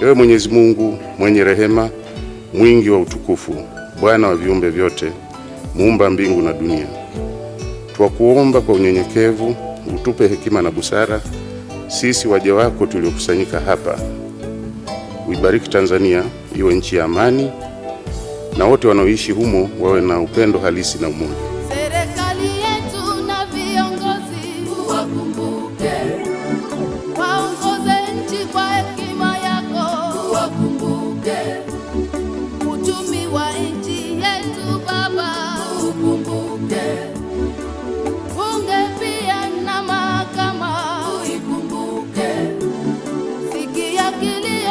Ewe Mwenyezi Mungu mwenye rehema, mwingi wa utukufu, Bwana wa viumbe vyote, muumba mbingu na dunia, twakuomba kwa unyenyekevu utupe hekima na busara sisi waja wako tuliokusanyika hapa. Uibariki Tanzania iwe nchi ya amani, na wote wanaoishi humo wawe na upendo halisi na umoja. Serikali yetu na viongozi wakumbuke, waongoze nchi kwa hekima yako, wakumbuke uchumi wa nchi yetu Baba, ukumbuke bunge pia na mahakama, ukumbuke sikia kilio